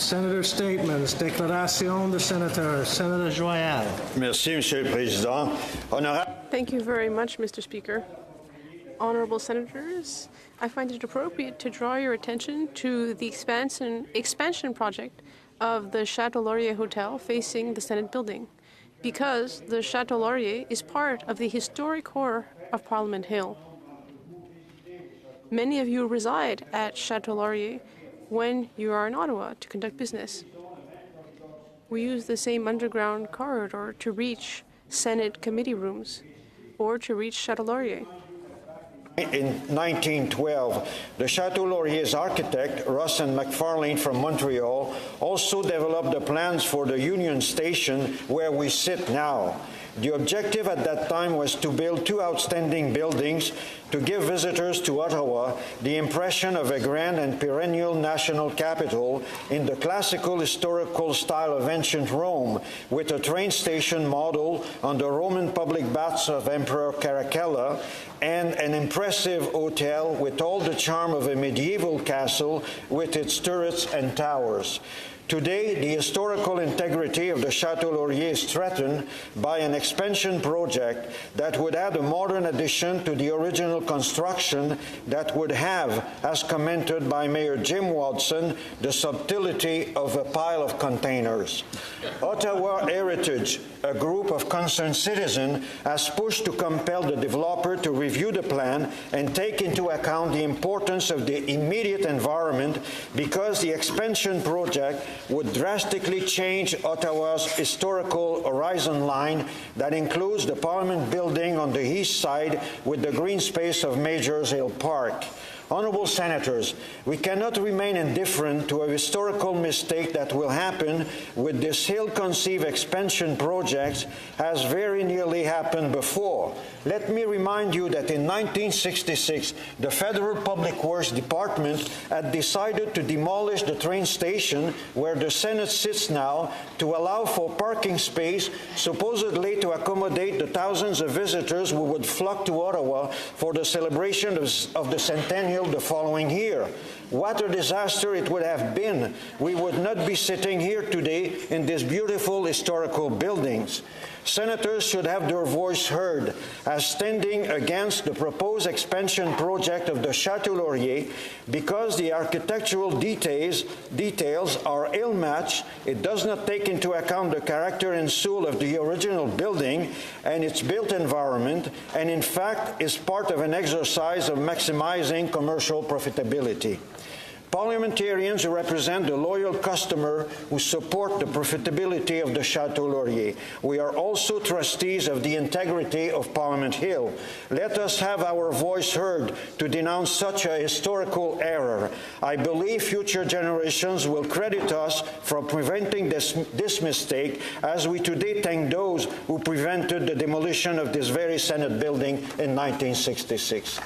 Senator statements. Déclaration de sénateur. Senator Joyal. Merci, Monsieur le Président. Thank you very much, Mr. Speaker. Honorable Senators, I find it appropriate to draw your attention to the expansion project of the Chateau Laurier Hotel facing the Senate building, because the Chateau Laurier is part of the historic core of Parliament Hill. Many of you reside at Chateau Laurier when you are in Ottawa to conduct business. We use the same underground corridor to reach Senate committee rooms or to reach Chateau Laurier. In 1912, the Chateau Laurier's architect, Russ and McFarlane from Montreal, also developed the plans for the Union Station where we sit now. The objective at that time was to build two outstanding buildings to give visitors to Ottawa the impression of a grand and perennial national capital in the classical historical style of ancient Rome, with a train station model on the Roman public baths of Emperor Caracalla, and an impressive hotel with all the charm of a medieval castle with its turrets and towers. Today, the historical integrity of the Chateau Laurier is threatened by an expansion project that would add a modern addition to the original construction that would have, as commented by Mayor Jim Watson, the subtlety of a pile of containers. Ottawa Heritage, a group of concerned citizens, has pushed to compel the developer to review the plan and take into account the importance of the immediate environment, because the expansion project would drastically change Ottawa's historical horizon line that includes the Parliament building on the east side with the green space of Majors Hill Park. Honourable Senators, we cannot remain indifferent to a historical mistake that will happen with this ill-conceived expansion project, as very nearly happened before. Let me remind you that in 1966, the Federal Public Works Department had decided to demolish the train station where the Senate sits now to allow for parking space, supposedly to accommodate the thousands of visitors who would flock to Ottawa for the celebration of the centennial the following year. What a disaster it would have been. We would not be sitting here today in these beautiful historical buildings. Senators should have their voice heard as standing against the proposed expansion project of the Chateau Laurier, because the architectural details are ill-matched. It does not take into account the character and soul of the original building and its built environment, and in fact is part of an exercise of maximizing commercial profitability. Parliamentarians who represent the loyal customer who support the profitability of the Chateau Laurier. We are also trustees of the integrity of Parliament Hill. Let us have our voice heard to denounce such a historical error. I believe future generations will credit us for preventing this mistake, as we today thank those who prevented the demolition of this very Senate building in 1966.